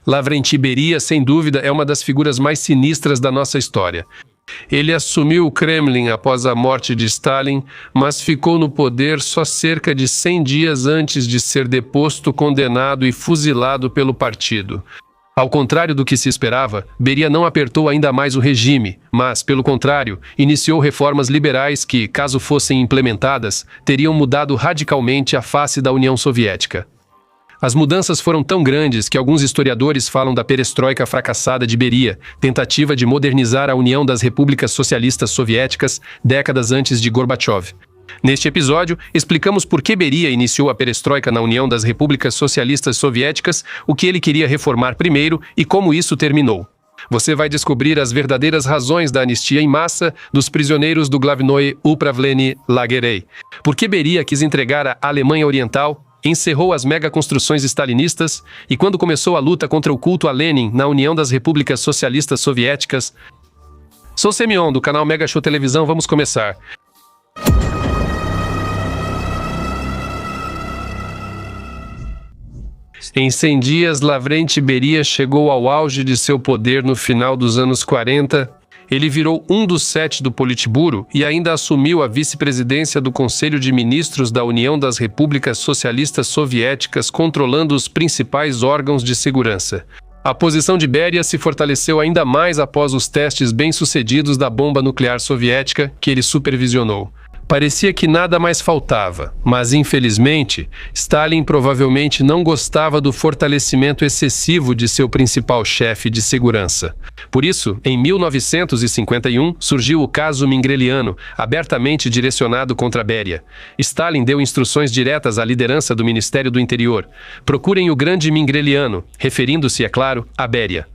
Lavrenti Beria, sem dúvida, é uma das figuras mais sinistras da nossa história. Ele assumiu o Kremlin após a morte de Stalin, mas ficou no poder só cerca de 100 dias antes de ser deposto, condenado e fuzilado pelo partido. Ao contrário do que se esperava, Beria não apertou ainda mais o regime, mas, pelo contrário, iniciou reformas liberais que, caso fossem implementadas, teriam mudado radicalmente a face da União Soviética. As mudanças foram tão grandes que alguns historiadores falam da perestroika fracassada de Beria, tentativa de modernizar a União das Repúblicas Socialistas Soviéticas décadas antes de Gorbachev. Neste episódio, explicamos por que Beria iniciou a perestroika na União das Repúblicas Socialistas Soviéticas, o que ele queria reformar primeiro e como isso terminou. Você vai descobrir as verdadeiras razões da anistia em massa dos prisioneiros do Glavnoye Upravlenie Lagerei. Por que Beria quis entregar a Alemanha Oriental, encerrou as megaconstruções stalinistas e quando começou a luta contra o culto a Lenin na União das Repúblicas Socialistas Soviéticas. Sou Semyon, do canal Mega Show Televisão, vamos começar. Em 100 dias, Lavrenti Beria chegou ao auge de seu poder no final dos anos 40. Ele virou um dos 7 do Politburo e ainda assumiu a vice-presidência do Conselho de Ministros da União das Repúblicas Socialistas Soviéticas, controlando os principais órgãos de segurança. A posição de Beria se fortaleceu ainda mais após os testes bem-sucedidos da bomba nuclear soviética que ele supervisionou. Parecia que nada mais faltava, mas infelizmente, Stalin provavelmente não gostava do fortalecimento excessivo de seu principal chefe de segurança. Por isso, em 1951, surgiu o caso Mingreliano, abertamente direcionado contra Beria. Stalin deu instruções diretas à liderança do Ministério do Interior. Procurem o grande Mingreliano, referindo-se, é claro, a Beria.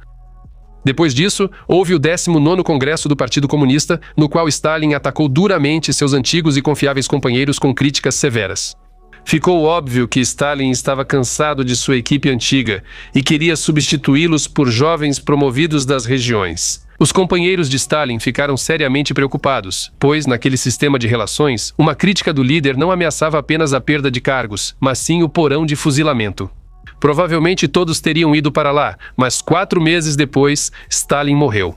Depois disso, houve o 19º Congresso do Partido Comunista, no qual Stalin atacou duramente seus antigos e confiáveis companheiros com críticas severas. Ficou óbvio que Stalin estava cansado de sua equipe antiga e queria substituí-los por jovens promovidos das regiões. Os companheiros de Stalin ficaram seriamente preocupados, pois, naquele sistema de relações, uma crítica do líder não ameaçava apenas a perda de cargos, mas sim o porão de fuzilamento. Provavelmente todos teriam ido para lá, mas 4 meses depois, Stalin morreu.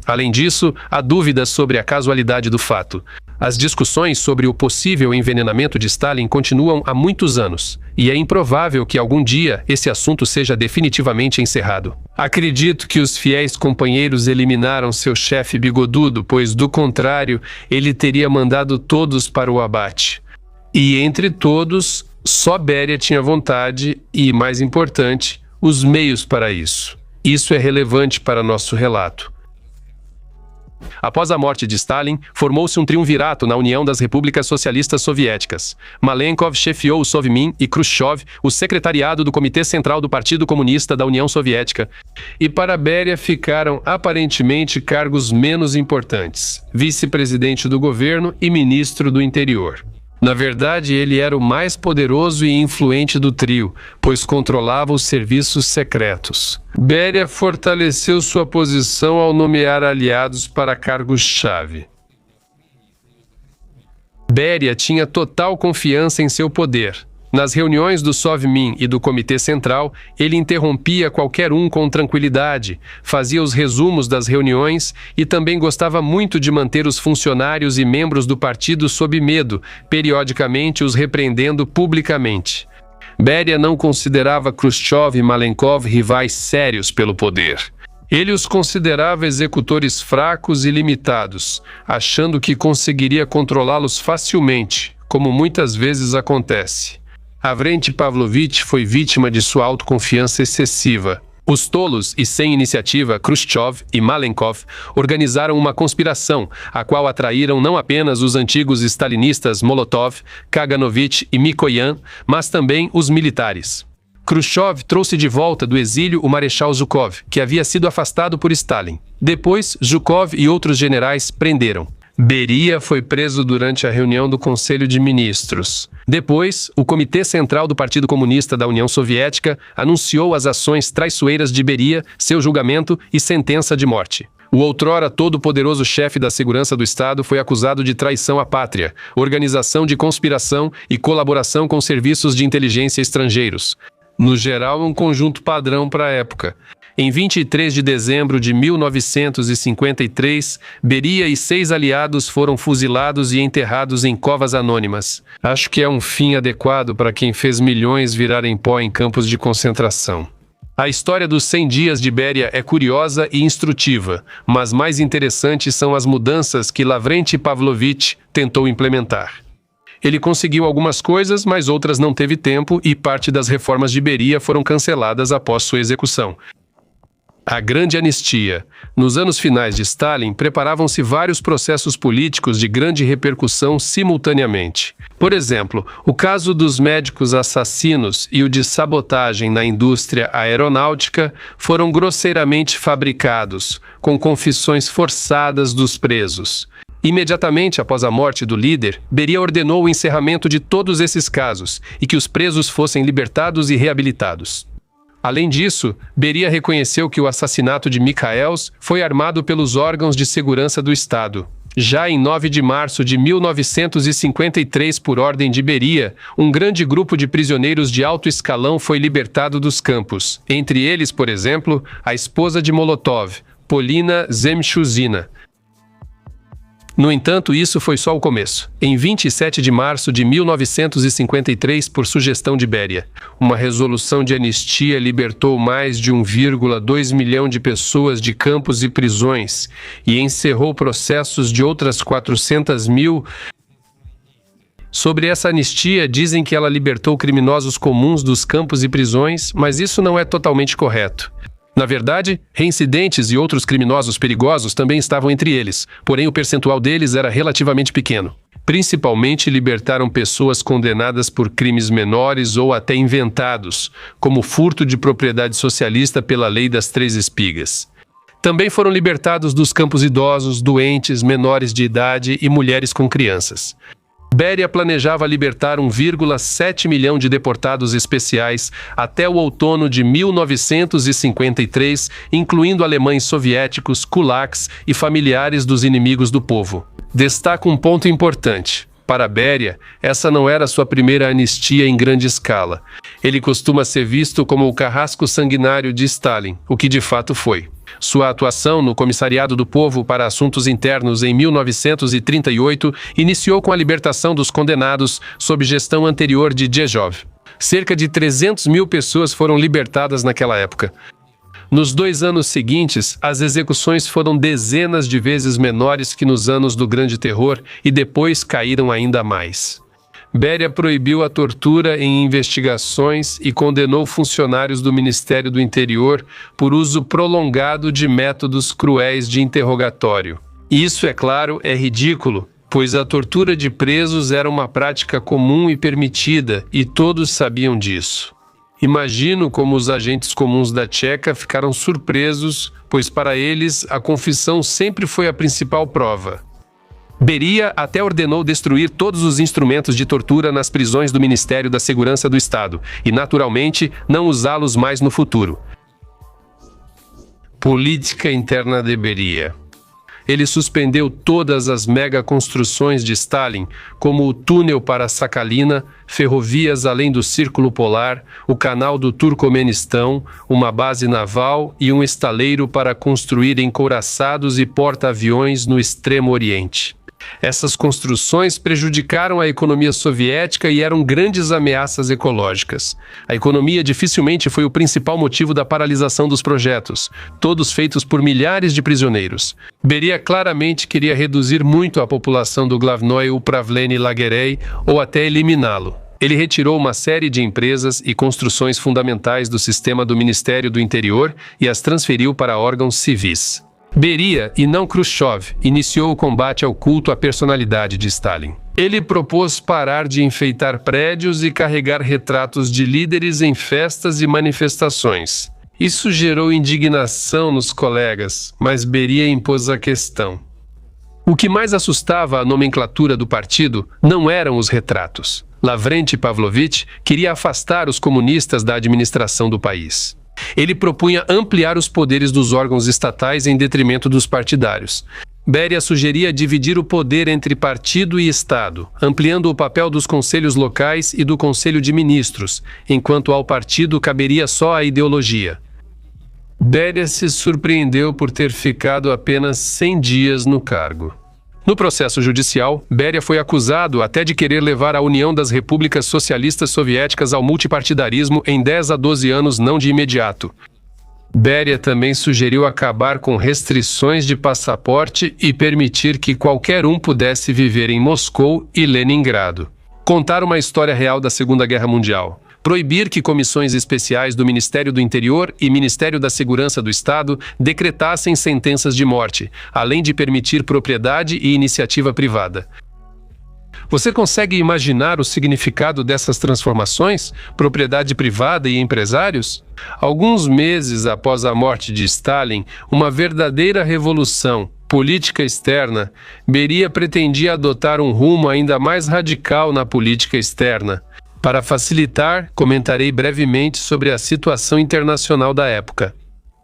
Além disso, há dúvidas sobre a casualidade do fato. As discussões sobre o possível envenenamento de Stalin continuam há muitos anos, e é improvável que algum dia esse assunto seja definitivamente encerrado. Acredito que os fiéis companheiros eliminaram seu chefe bigodudo, pois, do contrário, ele teria mandado todos para o abate. E entre todos, só Beria tinha vontade e, mais importante, os meios para isso. Isso é relevante para nosso relato. Após a morte de Stalin, formou-se um triunvirato na União das Repúblicas Socialistas Soviéticas. Malenkov chefiou o Sovmin e Khrushchev o secretariado do Comitê Central do Partido Comunista da União Soviética. E para Beria ficaram aparentemente cargos menos importantes: vice-presidente do governo e ministro do interior. Na verdade, ele era o mais poderoso e influente do trio, pois controlava os serviços secretos. Beria fortaleceu sua posição ao nomear aliados para cargos-chave. Beria tinha total confiança em seu poder. Nas reuniões do Sovmin e do Comitê Central, ele interrompia qualquer um com tranquilidade, fazia os resumos das reuniões e também gostava muito de manter os funcionários e membros do partido sob medo, periodicamente os repreendendo publicamente. Beria não considerava Khrushchev e Malenkov rivais sérios pelo poder. Ele os considerava executores fracos e limitados, achando que conseguiria controlá-los facilmente, como muitas vezes acontece. Lavrenti Pavlovich foi vítima de sua autoconfiança excessiva. Os tolos e sem iniciativa Khrushchev e Malenkov organizaram uma conspiração, a qual atraíram não apenas os antigos stalinistas Molotov, Kaganovich e Mikoyan, mas também os militares. Khrushchev trouxe de volta do exílio o Marechal Zhukov, que havia sido afastado por Stalin. Depois, Zhukov e outros generais prenderam. Beria foi preso durante a reunião do Conselho de Ministros. Depois, o Comitê Central do Partido Comunista da União Soviética anunciou as ações traiçoeiras de Beria, seu julgamento e sentença de morte. O outrora todo-poderoso chefe da segurança do Estado foi acusado de traição à pátria, organização de conspiração e colaboração com serviços de inteligência estrangeiros. No geral, um conjunto padrão para a época. Em 23 de dezembro de 1953, Beria e 6 aliados foram fuzilados e enterrados em covas anônimas. Acho que é um fim adequado para quem fez milhões virarem pó em campos de concentração. A história dos 100 dias de Beria é curiosa e instrutiva, mas mais interessantes são as mudanças que Lavrenti Pavlovich tentou implementar. Ele conseguiu algumas coisas, mas outras não teve tempo e parte das reformas de Beria foram canceladas após sua execução. A Grande Anistia. Nos anos finais de Stalin, preparavam-se vários processos políticos de grande repercussão simultaneamente. Por exemplo, o caso dos médicos assassinos e o de sabotagem na indústria aeronáutica foram grosseiramente fabricados, com confissões forçadas dos presos. Imediatamente após a morte do líder, Beria ordenou o encerramento de todos esses casos e que os presos fossem libertados e reabilitados. Além disso, Beria reconheceu que o assassinato de Mikhaels foi armado pelos órgãos de segurança do Estado. Já em 9 de março de 1953, por ordem de Beria, um grande grupo de prisioneiros de alto escalão foi libertado dos campos. Entre eles, por exemplo, a esposa de Molotov, Polina Zemchuzina. No entanto, isso foi só o começo. Em 27 de março de 1953, por sugestão de Beria, uma resolução de anistia libertou mais de 1,2 milhão de pessoas de campos e prisões e encerrou processos de outras 400 mil. Sobre essa anistia, dizem que ela libertou criminosos comuns dos campos e prisões, mas isso não é totalmente correto. Na verdade, reincidentes e outros criminosos perigosos também estavam entre eles, porém o percentual deles era relativamente pequeno. Principalmente libertaram pessoas condenadas por crimes menores ou até inventados, como furto de propriedade socialista pela Lei das Três Espigas. Também foram libertados dos campos idosos, doentes, menores de idade e mulheres com crianças. Beria planejava libertar 1,7 milhão de deportados especiais até o outono de 1953, incluindo alemães soviéticos, kulaks e familiares dos inimigos do povo. Destaca um ponto importante. Para Beria, essa não era sua primeira anistia em grande escala. Ele costuma ser visto como o carrasco sanguinário de Stalin, o que de fato foi. Sua atuação no Comissariado do Povo para Assuntos Internos em 1938 iniciou com a libertação dos condenados sob gestão anterior de Jezhov. Cerca de 300 mil pessoas foram libertadas naquela época. Nos 2 anos seguintes, as execuções foram dezenas de vezes menores que nos anos do Grande Terror e depois caíram ainda mais. Beria proibiu a tortura em investigações e condenou funcionários do Ministério do Interior por uso prolongado de métodos cruéis de interrogatório. Isso, é claro, é ridículo, pois a tortura de presos era uma prática comum e permitida, e todos sabiam disso. Imagino como os agentes comuns da Tcheca ficaram surpresos, pois para eles a confissão sempre foi a principal prova. Beria até ordenou destruir todos os instrumentos de tortura nas prisões do Ministério da Segurança do Estado e, naturalmente, não usá-los mais no futuro. Política interna de Beria. Ele suspendeu todas as megaconstruções de Stalin, como o túnel para Sakhalina, ferrovias além do Círculo Polar, o canal do Turcomenistão, uma base naval e um estaleiro para construir encouraçados e porta-aviões no Extremo Oriente. Essas construções prejudicaram a economia soviética e eram grandes ameaças ecológicas. A economia dificilmente foi o principal motivo da paralisação dos projetos, todos feitos por milhares de prisioneiros. Beria claramente queria reduzir muito a população do Glavnoy Upravlenie Lagerei ou até eliminá-lo. Ele retirou uma série de empresas e construções fundamentais do sistema do Ministério do Interior e as transferiu para órgãos civis. Beria, e não Khrushchev, iniciou o combate ao culto à personalidade de Stalin. Ele propôs parar de enfeitar prédios e carregar retratos de líderes em festas e manifestações. Isso gerou indignação nos colegas, mas Beria impôs a questão. O que mais assustava a nomenclatura do partido não eram os retratos. Lavrenti Pavlovich queria afastar os comunistas da administração do país. Ele propunha ampliar os poderes dos órgãos estatais em detrimento dos partidários. Beria sugeria dividir o poder entre partido e Estado, ampliando o papel dos conselhos locais e do Conselho de Ministros, enquanto ao partido caberia só a ideologia. Beria se surpreendeu por ter ficado apenas 100 dias no cargo. No processo judicial, Beria foi acusado até de querer levar a União das Repúblicas Socialistas Soviéticas ao multipartidarismo em 10 a 12 anos, não de imediato. Beria também sugeriu acabar com restrições de passaporte e permitir que qualquer um pudesse viver em Moscou e Leningrado. Contar uma história real da Segunda Guerra Mundial. Proibir que comissões especiais do Ministério do Interior e Ministério da Segurança do Estado decretassem sentenças de morte, além de permitir propriedade e iniciativa privada. Você consegue imaginar o significado dessas transformações? Propriedade privada e empresários? Alguns meses após a morte de Stalin, uma verdadeira revolução política externa, Beria pretendia adotar um rumo ainda mais radical na política externa. Para facilitar, comentarei brevemente sobre a situação internacional da época.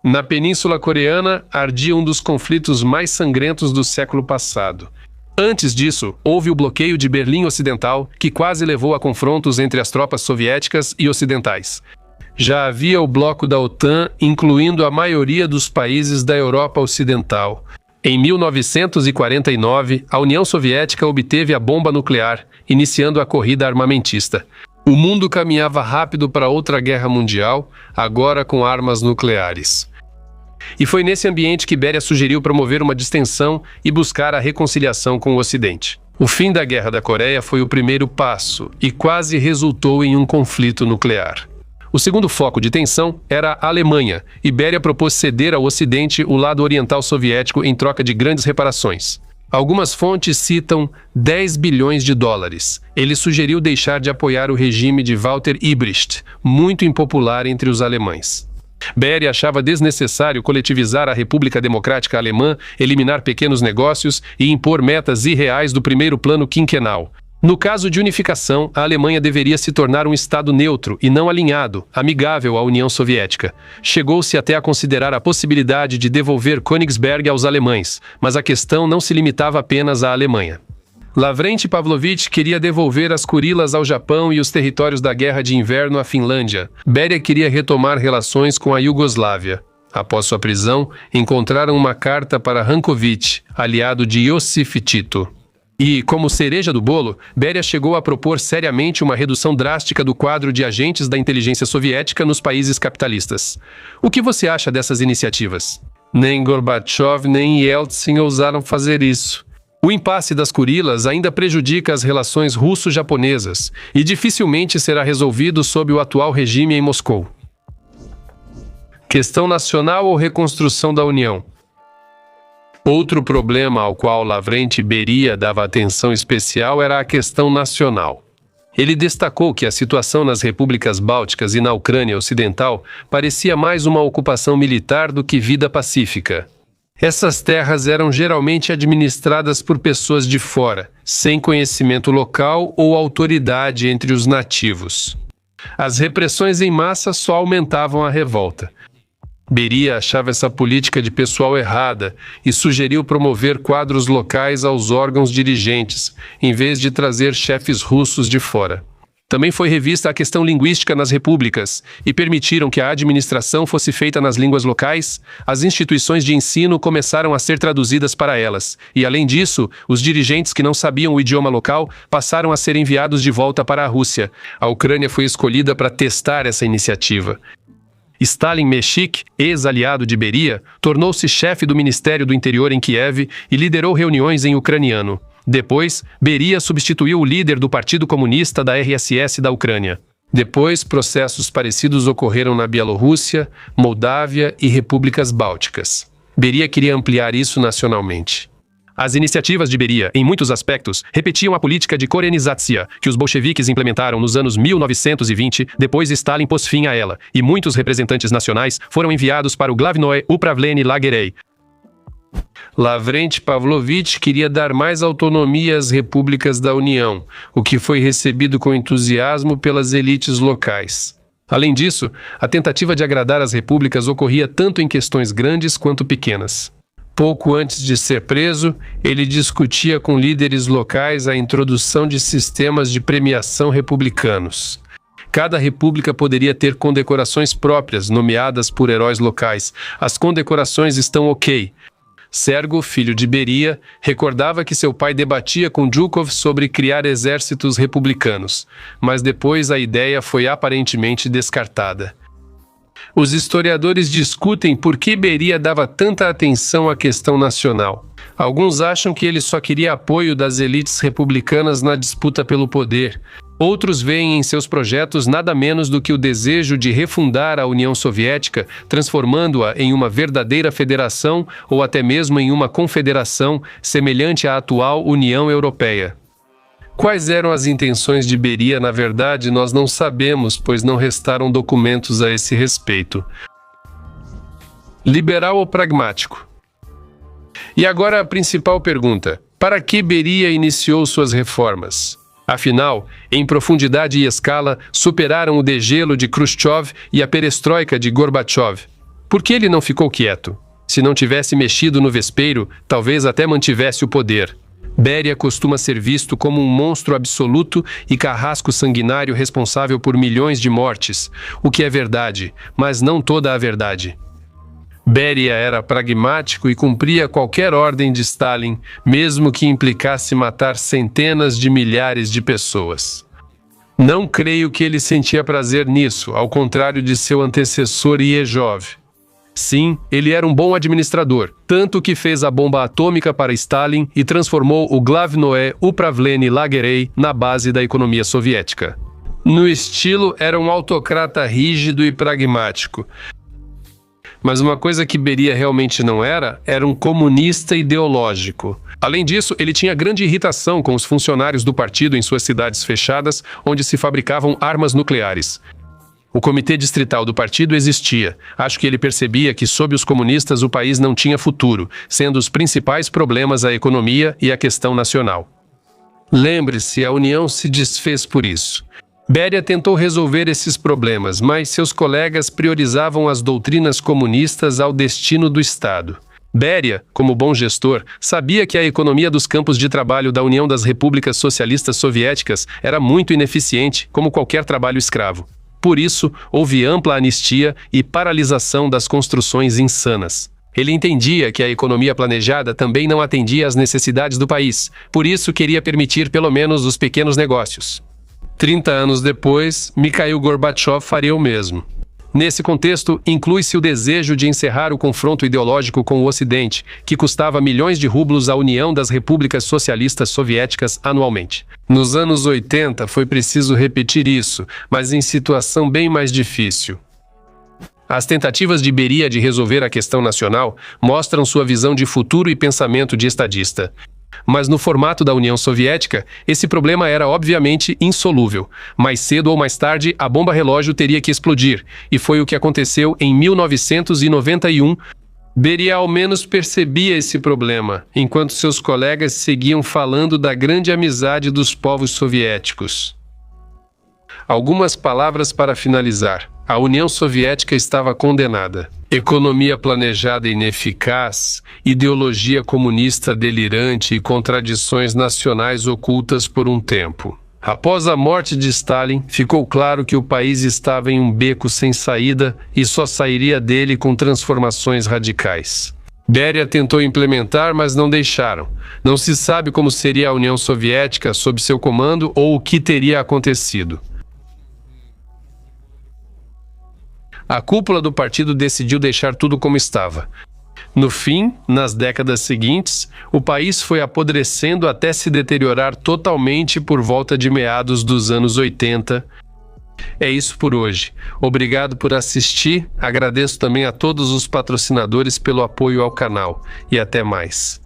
Na Península Coreana, ardia um dos conflitos mais sangrentos do século passado. Antes disso, houve o bloqueio de Berlim Ocidental, que quase levou a confrontos entre as tropas soviéticas e ocidentais. Já havia o bloco da OTAN, incluindo a maioria dos países da Europa Ocidental. Em 1949, a União Soviética obteve a bomba nuclear, iniciando a corrida armamentista. O mundo caminhava rápido para outra guerra mundial, agora com armas nucleares. E foi nesse ambiente que Beria sugeriu promover uma distensão e buscar a reconciliação com o Ocidente. O fim da Guerra da Coreia foi o primeiro passo e quase resultou em um conflito nuclear. O segundo foco de tensão era a Alemanha, e Beria propôs ceder ao Ocidente o lado oriental soviético em troca de grandes reparações. Algumas fontes citam 10 bilhões de dólares. Ele sugeriu deixar de apoiar o regime de Walter Ulbricht, muito impopular entre os alemães. Beria achava desnecessário coletivizar a República Democrática Alemã, eliminar pequenos negócios e impor metas irreais do primeiro plano quinquenal. No caso de unificação, a Alemanha deveria se tornar um Estado neutro e não alinhado, amigável à União Soviética. Chegou-se até a considerar a possibilidade de devolver Königsberg aos alemães, mas a questão não se limitava apenas à Alemanha. Lavrenti Pavlovich queria devolver as Kurilas ao Japão e os territórios da Guerra de Inverno à Finlândia. Beria queria retomar relações com a Iugoslávia. Após sua prisão, encontraram uma carta para Ranković, aliado de Iosif Tito. E, como cereja do bolo, Beria chegou a propor seriamente uma redução drástica do quadro de agentes da inteligência soviética nos países capitalistas. O que você acha dessas iniciativas? Nem Gorbachev nem Yeltsin ousaram fazer isso. O impasse das Kurilas ainda prejudica as relações russo-japonesas e dificilmente será resolvido sob o atual regime em Moscou. Questão nacional ou reconstrução da União? Outro problema ao qual Lavrenti Beria dava atenção especial era a questão nacional. Ele destacou que a situação nas repúblicas bálticas e na Ucrânia Ocidental parecia mais uma ocupação militar do que vida pacífica. Essas terras eram geralmente administradas por pessoas de fora, sem conhecimento local ou autoridade entre os nativos. As repressões em massa só aumentavam a revolta. Beria achava essa política de pessoal errada e sugeriu promover quadros locais aos órgãos dirigentes, em vez de trazer chefes russos de fora. Também foi revista a questão linguística nas repúblicas e permitiram que a administração fosse feita nas línguas locais. As instituições de ensino começaram a ser traduzidas para elas, e além disso, os dirigentes que não sabiam o idioma local passaram a ser enviados de volta para a Rússia. A Ucrânia foi escolhida para testar essa iniciativa. Stalin Meshik, ex-aliado de Beria, tornou-se chefe do Ministério do Interior em Kiev e liderou reuniões em ucraniano. Depois, Beria substituiu o líder do Partido Comunista da RSS da Ucrânia. Depois, processos parecidos ocorreram na Bielorrússia, Moldávia e repúblicas bálticas. Beria queria ampliar isso nacionalmente. As iniciativas de Beria, em muitos aspectos, repetiam a política de korenizacja que os bolcheviques implementaram nos anos 1920, depois Stalin pôs fim a ela, e muitos representantes nacionais foram enviados para o Glavnoe Upravlenie Lagerei. Lavrenti Pavlovich queria dar mais autonomia às repúblicas da União, o que foi recebido com entusiasmo pelas elites locais. Além disso, a tentativa de agradar as repúblicas ocorria tanto em questões grandes quanto pequenas. Pouco antes de ser preso, ele discutia com líderes locais a introdução de sistemas de premiação republicanos. Cada república poderia ter condecorações próprias, nomeadas por heróis locais. As condecorações estão ok. Sergo, filho de Beria, recordava que seu pai debatia com Zhukov sobre criar exércitos republicanos, mas depois a ideia foi aparentemente descartada. Os historiadores discutem por que Beria dava tanta atenção à questão nacional. Alguns acham que ele só queria apoio das elites republicanas na disputa pelo poder. Outros veem em seus projetos nada menos do que o desejo de refundar a União Soviética, transformando-a em uma verdadeira federação ou até mesmo em uma confederação semelhante à atual União Europeia. Quais eram as intenções de Beria, na verdade, nós não sabemos, pois não restaram documentos a esse respeito. Liberal ou pragmático? E agora a principal pergunta: para que Beria iniciou suas reformas? Afinal, em profundidade e escala, superaram o degelo de Khrushchev e a perestroika de Gorbachev. Por que ele não ficou quieto? Se não tivesse mexido no vespeiro, talvez até mantivesse o poder. Beria costuma ser visto como um monstro absoluto e carrasco sanguinário responsável por milhões de mortes, o que é verdade, mas não toda a verdade. Beria era pragmático e cumpria qualquer ordem de Stalin, mesmo que implicasse matar centenas de milhares de pessoas. Não creio que ele sentia prazer nisso, ao contrário de seu antecessor Yezhov. Sim, ele era um bom administrador, tanto que fez a bomba atômica para Stalin e transformou o Glavnoe Upravlenie Lagerei na base da economia soviética. No estilo, era um autocrata rígido e pragmático. Mas uma coisa que Beria realmente não era um comunista ideológico. Além disso, ele tinha grande irritação com os funcionários do partido em suas cidades fechadas, onde se fabricavam armas nucleares. O comitê distrital do partido existia. Acho que ele percebia que, sob os comunistas, o país não tinha futuro, sendo os principais problemas a economia e a questão nacional. Lembre-se, a União se desfez por isso. Beria tentou resolver esses problemas, mas seus colegas priorizavam as doutrinas comunistas ao destino do Estado. Beria, como bom gestor, sabia que a economia dos campos de trabalho da União das Repúblicas Socialistas Soviéticas era muito ineficiente, como qualquer trabalho escravo. Por isso, houve ampla anistia e paralisação das construções insanas. Ele entendia que a economia planejada também não atendia às necessidades do país, por isso queria permitir pelo menos os pequenos negócios. 30 anos depois, Mikhail Gorbachev faria o mesmo. Nesse contexto, inclui-se o desejo de encerrar o confronto ideológico com o Ocidente, que custava milhões de rublos à União das Repúblicas Socialistas Soviéticas anualmente. Nos anos 80 foi preciso repetir isso, mas em situação bem mais difícil. As tentativas de Beria de resolver a questão nacional mostram sua visão de futuro e pensamento de estadista. Mas no formato da União Soviética, esse problema era obviamente insolúvel. Mais cedo ou mais tarde, a bomba relógio teria que explodir, e foi o que aconteceu em 1991. Beria ao menos percebia esse problema, enquanto seus colegas seguiam falando da grande amizade dos povos soviéticos. Algumas palavras para finalizar. A União Soviética estava condenada. Economia planejada ineficaz, ideologia comunista delirante e contradições nacionais ocultas por um tempo. Após a morte de Stalin, ficou claro que o país estava em um beco sem saída e só sairia dele com transformações radicais. Beria tentou implementar, mas não deixaram. Não se sabe como seria a União Soviética sob seu comando ou o que teria acontecido. A cúpula do partido decidiu deixar tudo como estava. No fim, nas décadas seguintes, o país foi apodrecendo até se deteriorar totalmente por volta de meados dos anos 80. É isso por hoje. Obrigado por assistir. Agradeço também a todos os patrocinadores pelo apoio ao canal. E até mais.